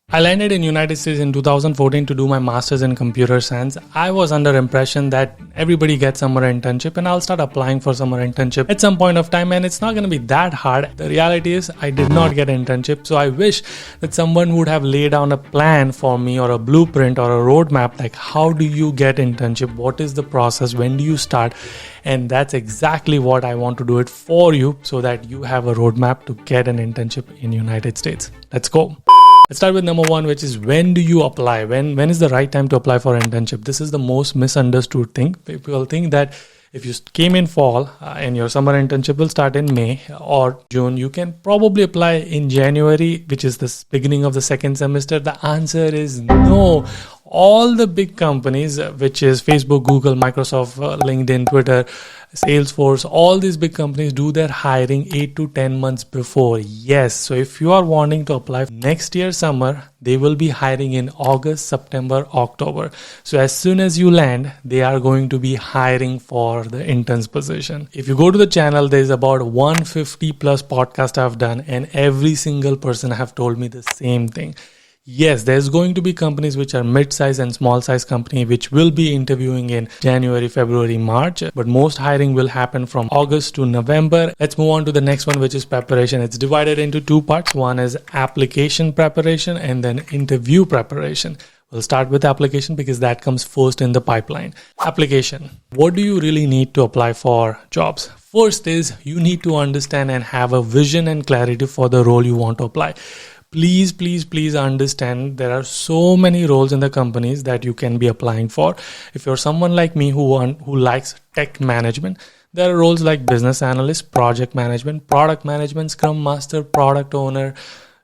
I landed in United States in 2014 to do my master's in computer science. I was under impression that everybody gets summer internship and I'll start applying for summer internship at some point of time and it's not going to be that hard. The reality is I did not get an internship. So I wish that someone would have laid down a plan for me or a blueprint or a roadmap like how do you get internship? What is the process? When do you start? And that's exactly what I want to do it for you so that you have a roadmap to get an internship in United States. Let's go. Let's start with number one, which is when do you apply? When is the right time to apply for internship? This is the most misunderstood thing. People think that if you came in fall and your summer internship will start in May or June, you can probably apply in January, which is the beginning of the second semester. The answer is no. All the big companies, which is Facebook, Google, Microsoft, LinkedIn, Twitter, Salesforce, all these big companies do their hiring 8 to 10 months before. Yes, so if you are wanting to apply next year summer, they will be hiring in August, September, October. So as soon as you land, they are going to be hiring for the interns position. If you go to the channel, there's about 150 plus podcasts I've done and every single person have told me the same thing. Yes, there's going to be companies which are mid-size and small-size company which will be interviewing in January, February, March. But most hiring will happen from August to November. Let's move on to the next one, which is preparation. It's divided into two parts. One is application preparation and then interview preparation. We'll start with application because that comes first in the pipeline. Application. What do you really need to apply for jobs? First is you need to understand and have a vision and clarity for the role you want to apply. Please understand there are so many roles in the companies that you can be applying for. If you're someone like me who likes tech management, there are roles like business analyst, project management, product management, scrum master, product owner.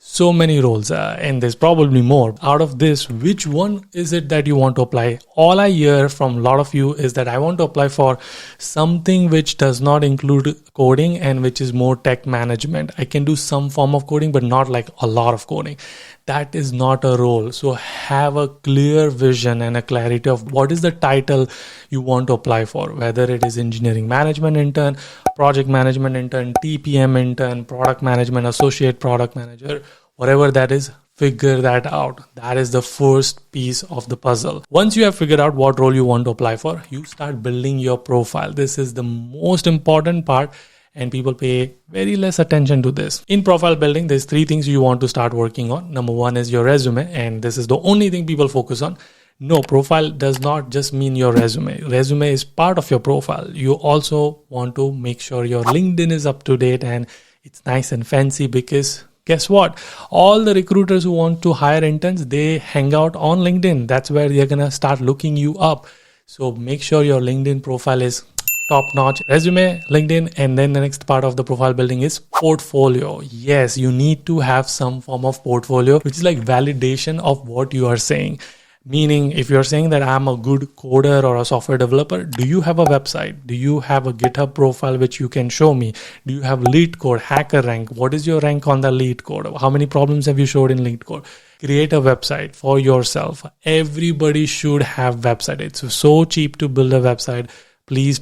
So many roles and there's probably more. Out of this, which one is it that you want to apply? All I hear from a lot of you is that I want to apply for something which does not include coding and which is more tech management. I can do some form of coding, but not like a lot of coding. That is not a role. So have a clear vision and a clarity of what is the title you want to apply for, whether it is engineering management intern, project management intern, TPM intern, product management, associate product manager, whatever that is, figure that out. That is the first piece of the puzzle. Once you have figured out what role you want to apply for, you start building your profile. This is the most important part. And people pay very less attention to this. In profile building, there's three things you want to start working on. Number one is your resume. And this is the only thing people focus on. No, profile does not just mean your resume. Resume is part of your profile. You also want to make sure your LinkedIn is up to date and it's nice and fancy because guess what? All the recruiters who want to hire interns, they hang out on LinkedIn. That's where they're going to start looking you up. So make sure your LinkedIn profile is top-notch. Resume, LinkedIn, and then the next part of the profile building is portfolio. Yes, you need to have some form of portfolio, which is like validation of what you are saying. Meaning, if you're saying that I'm a good coder or a software developer, do you have a website? Do you have a GitHub profile which you can show me? Do you have lead code, hacker rank? What is your rank on the lead code? How many problems have you showed in lead code? Create a website for yourself. Everybody should have website. It's so cheap to build a website. Please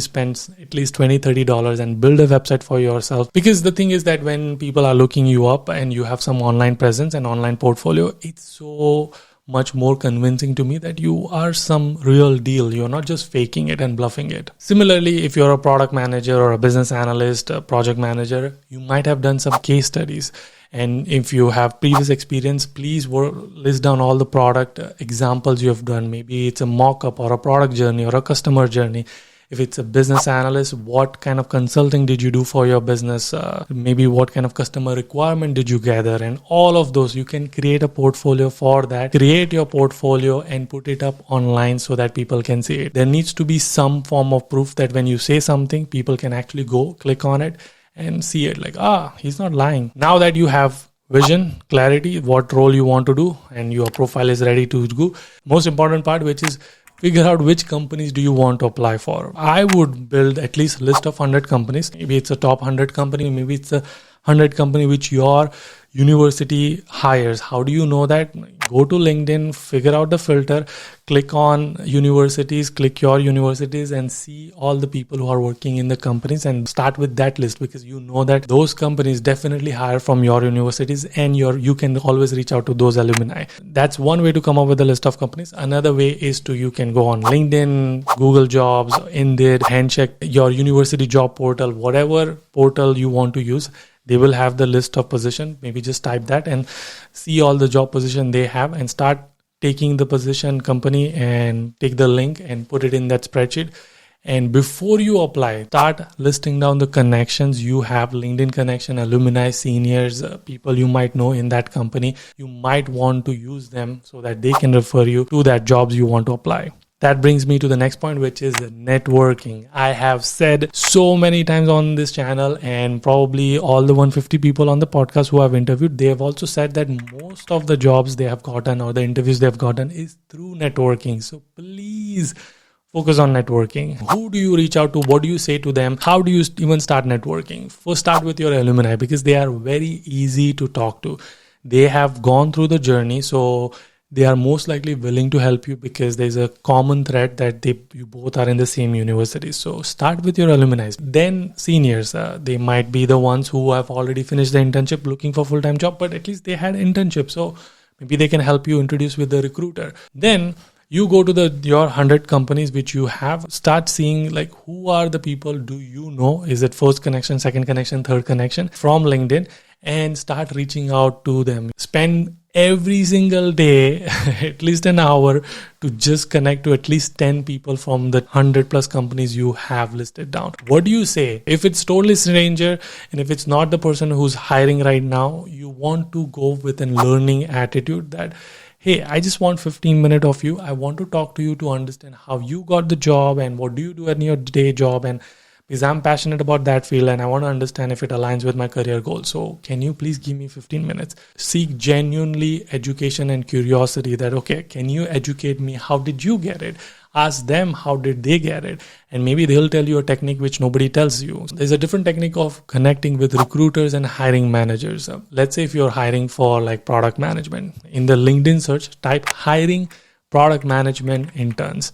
spend at least $20-$30 and build a website for yourself. Because the thing is that when people are looking you up and you have some online presence and online portfolio, it's so much more convincing to me that you are some real deal. You're not just faking it and bluffing it. Similarly, if you're a product manager or a business analyst, a project manager, you might have done some case studies. And if you have previous experience, please list down all the product examples you have done. Maybe it's a mock-up or a product journey or a customer journey. If it's a business analyst, what kind of consulting did you do for your business? Maybe what kind of customer requirement did you gather? And all of those, you can create a portfolio for that. Create your portfolio and put it up online so that people can see it. There needs to be some form of proof that when you say something, people can actually go click on it and see it like, he's not lying. Now that you have vision, clarity, what role you want to do, and your profile is ready to go, most important part, which is figure out which companies do you want to apply for. I would build at least a list of 100 companies. Maybe it's a top 100 company. Maybe it's a 100 company which your university hires. How do you know that? Go to LinkedIn, figure out the filter, click on universities, click your universities and see all the people who are working in the companies and start with that list, because you know that those companies definitely hire from your universities and you can always reach out to those alumni. That's one way to come up with a list of companies. Another way is you can go on LinkedIn, Google Jobs, Indeed, Handshake, your university job portal, whatever portal you want to use. They will have the list of position. Maybe just type that and see all the job position they have and start taking the position company and take the link and put it in that spreadsheet. And before you apply, start listing down the connections you have, LinkedIn connection, alumni, seniors, people you might know in that company. You might want to use them so that they can refer you to that jobs you want to apply. That brings me to the next point, which is networking. I have said so many times on this channel, and probably all the 150 people on the podcast who I've interviewed, they have also said that most of the jobs they have gotten or the interviews they have gotten is through networking. So please focus on networking. Who do you reach out to? What do you say to them? How do you even start networking? First, start with your alumni, because they are very easy to talk to. They have gone through the journey, so they are most likely willing to help you because there's a common thread that you both are in the same university. So start with your alumni. Then seniors, they might be the ones who have already finished the internship looking for full-time job, but at least they had internship. So maybe they can help you introduce with the recruiter. Then you go to your 100 companies which you have, start seeing like who are the people do you know? Is it first connection, second connection, third connection from LinkedIn, and start reaching out to them. Spend every single day at least an hour to just connect to at least 10 people from the 100 plus companies you have listed down. What do you say? If it's totally stranger and if it's not the person who's hiring right now, you want to go with a learning attitude that, hey, I just want 15 minutes of you. I want to talk to you to understand how you got the job and what do you do in your day job, and because I'm passionate about that field and I want to understand if it aligns with my career goals. So can you please give me 15 minutes? Seek genuinely education and curiosity that, okay, can you educate me? How did you get it? Ask them how did they get it, and maybe they'll tell you a technique which nobody tells you. There's a different technique of connecting with recruiters and hiring managers. Let's say if you're hiring for like product management, in the LinkedIn search, type hiring product management interns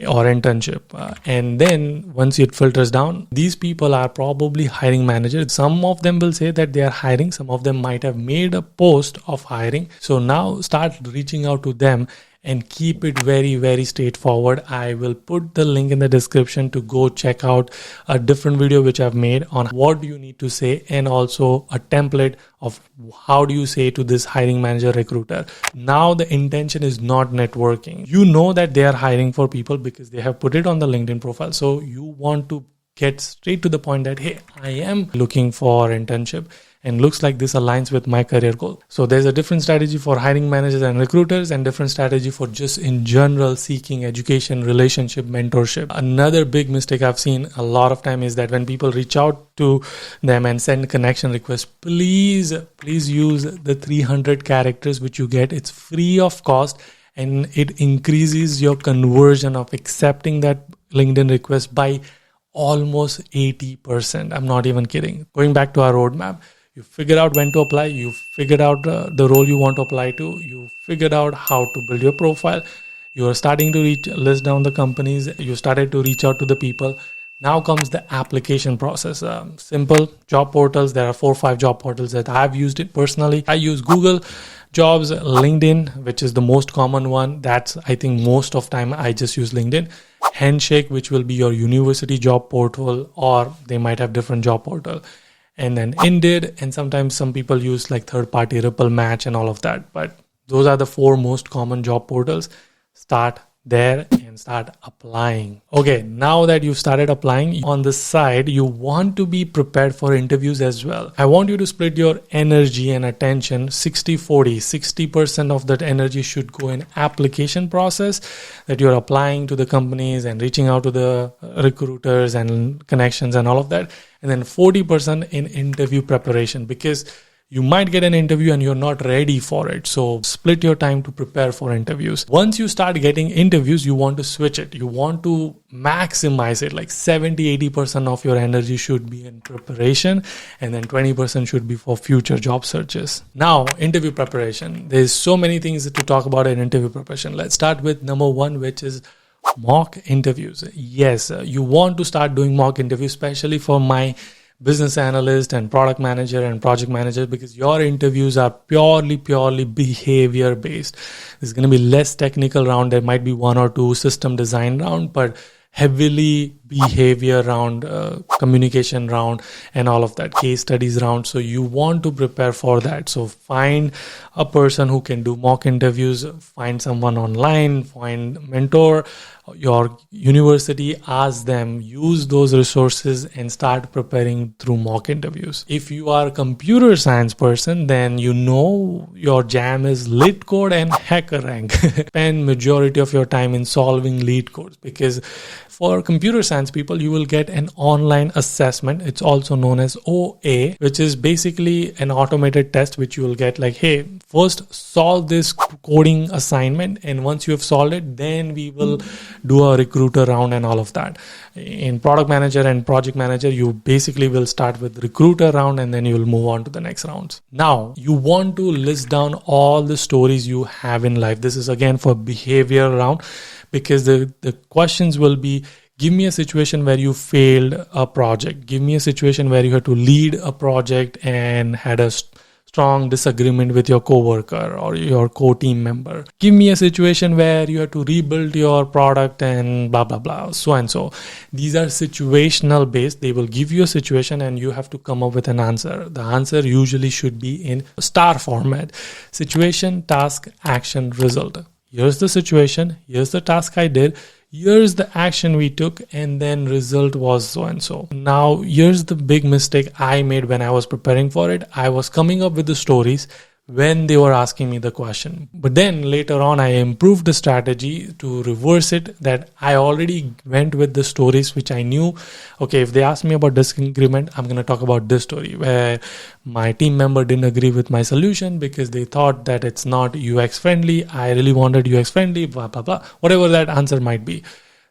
or internship, and then once it filters down, these people are probably hiring managers. Some of them will say that they are hiring, some of them might have made a post of hiring. So now start reaching out to them and keep it very, very straightforward. I will put the link in the description to go check out a different video which I've made on what do you need to say, and also a template of how do you say to this hiring manager recruiter. Now the intention is not networking. You know that they are hiring for people because they have put it on the LinkedIn profile. So you want to get straight to the point that, hey, I am looking for internship and looks like this aligns with my career goal. So there's a different strategy for hiring managers and recruiters, and different strategy for just in general seeking education, relationship, mentorship. Another big mistake I've seen a lot of time is that when people reach out to them and send connection requests, please use the 300 characters which you get. It's free of cost and it increases your conversion of accepting that LinkedIn request by almost 80%. I'm not even kidding. Going back to our roadmap, you figured out when to apply, you figured out the role you want to apply to, you figured out how to build your profile, you are starting to list down the companies, you started to reach out to the people. Now comes the application process. Simple job portals. There are 4 or 5 job portals that I've used it personally. I use Google Jobs, LinkedIn, which is the most common one. That's, I think, most of time I just use LinkedIn. Handshake, which will be your university job portal, or they might have different job portal. And then Indeed, and sometimes some people use like third-party Ripple Match and all of that. But those are the 4 most common job portals. Start there and start applying. Okay, now that you've started applying, on the side, you want to be prepared for interviews as well. I want you to split your energy and attention 60-40. 60% of that energy should go in application process, that you're applying to the companies and reaching out to the recruiters and connections and all of that. And then 40% in interview preparation, because You might get an interview and you're not ready for it. So split your time to prepare for interviews. Once you start getting interviews, you want to switch it. You want to maximize it. Like 70-80% of your energy should be in preparation, and then 20% should be for future job searches. Now, interview preparation. There's so many things to talk about in interview preparation. Let's start with number one, which is mock interviews. Yes, you want to start doing mock interviews, especially for my business analyst and product manager and project manager, because your interviews are purely behavior based. There's going to be less technical round. There might be one or two system design round, but heavily behavior round, communication round, and all of that, case studies round. So you want to prepare for that. So find a person who can do mock interviews, find someone online, find mentor, your university, ask them, use those resources and start preparing through mock interviews. If you are a computer science person, then you know your jam is lit code and HackerRank. Spend majority of your time in solving lead codes, because for computer science people, you will get an online assessment. It's also known as OA, which is basically an automated test which you will get like, hey, first solve this coding assignment, and once you have solved it, then we will do a recruiter round and all of that. In product manager and project manager, you basically will start with recruiter round and then you will move on to the next rounds. Now, you want to list down all the stories you have in life. This is again for behavior round, because the questions will be, give me a situation where you failed a project. Give me a situation where you had to lead a project and had a strong disagreement with your coworker or your co-team member. Give me a situation where you had to rebuild your product and blah, blah, blah, so and so. These are situational based. They will give you a situation and you have to come up with an answer. The answer usually should be in star format. Situation, task, action, result. Here's the situation, here's the task I did, here's the action we took, and then result was so and so. Now, here's the big mistake I made when I was preparing for it. I was coming up with the stories when they were asking me the question. But then later on, I improved the strategy to reverse it, that I already went with the stories which I knew. Okay, if they ask me about disagreement, I'm going to talk about this story where my team member didn't agree with my solution because they thought that it's not UX friendly. I really wanted UX friendly, blah, blah, blah, whatever that answer might be.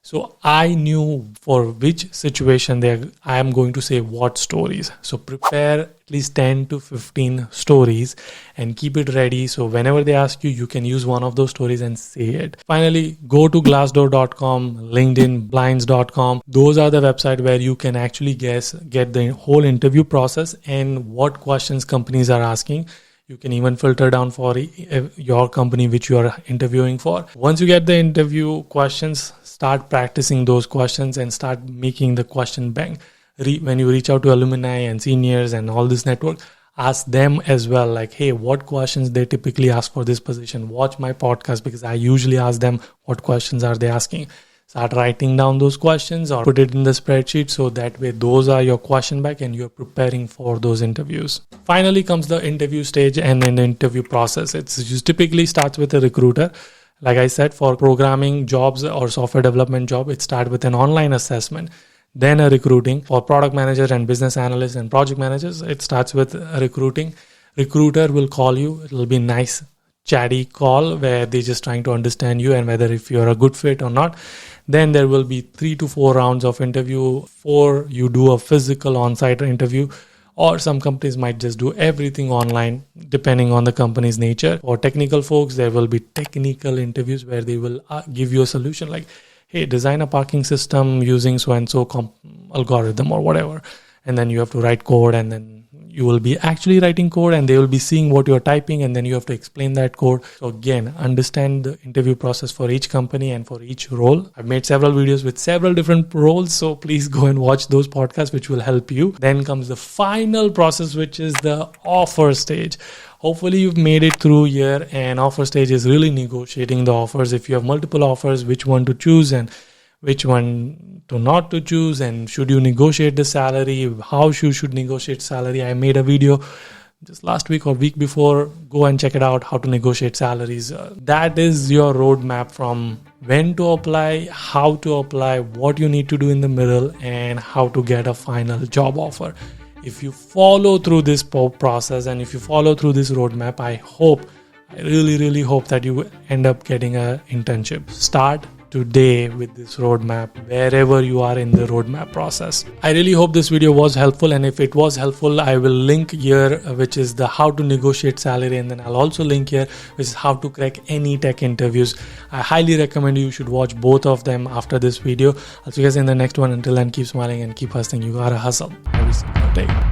So I knew for which situation I am going to say what stories. So prepare at least 10 to 15 stories and keep it ready. So whenever they ask you, you can use one of those stories and say it. Finally, go to glassdoor.com, LinkedIn, blinds.com. Those are the websites where you can actually get the whole interview process and what questions companies are asking. You can even filter down for your company which you are interviewing for. Once you get the interview questions, start practicing those questions and start making the question bank. When you reach out to alumni and seniors and all this network, ask them as well, like, hey, what questions they typically ask for this position. Watch my podcast because I usually ask them what questions are they asking. Start writing down those questions or put it in the spreadsheet, so that way those are your question bank and you're preparing for those interviews. Finally comes the interview stage and then the interview process. It typically starts with a recruiter. Like I said, for programming jobs or software development job, it starts with an online assessment. Then a recruiting. For product manager and business analysts and project managers, it starts with a recruiting. Recruiter will call you. It will be nice chatty call where they're just trying to understand you and whether if you're a good fit or not. Then there will be 3 to 4 rounds of interview before you do a physical on-site interview, or some companies might just do everything online depending on the company's nature. For technical folks, there will be technical interviews where they will give you a solution like, hey, design a parking system using so-and-so algorithm or whatever. And then you have to write code, and then you will be actually writing code and they will be seeing what you're typing, and then you have to explain that code. So again, understand the interview process for each company and for each role. I've made several videos with several different roles, so please go and watch those podcasts which will help you. Then comes the final process, which is the offer stage. Hopefully you've made it through here, and offer stage is really negotiating the offers. If you have multiple offers, which one to choose and which one to not to choose, and should you negotiate the salary, how you should negotiate salary. I made a video just last week or week before. Go and check it out, how to negotiate salaries. That is your roadmap from when to apply, how to apply, what you need to do in the middle, and how to get a final job offer. if you follow through this process and if you follow through this roadmap, I really hope that you end up getting an internship. Start today with this roadmap wherever you are in the roadmap process. I really hope this video was helpful, and if it was helpful, I will link here which is the how to negotiate salary, and then I'll also link here which is how to crack any tech interviews. I highly recommend you should watch both of them after this video. I'll see you guys in the next one. Until then, keep smiling and keep hustling. You gotta hustle every single day.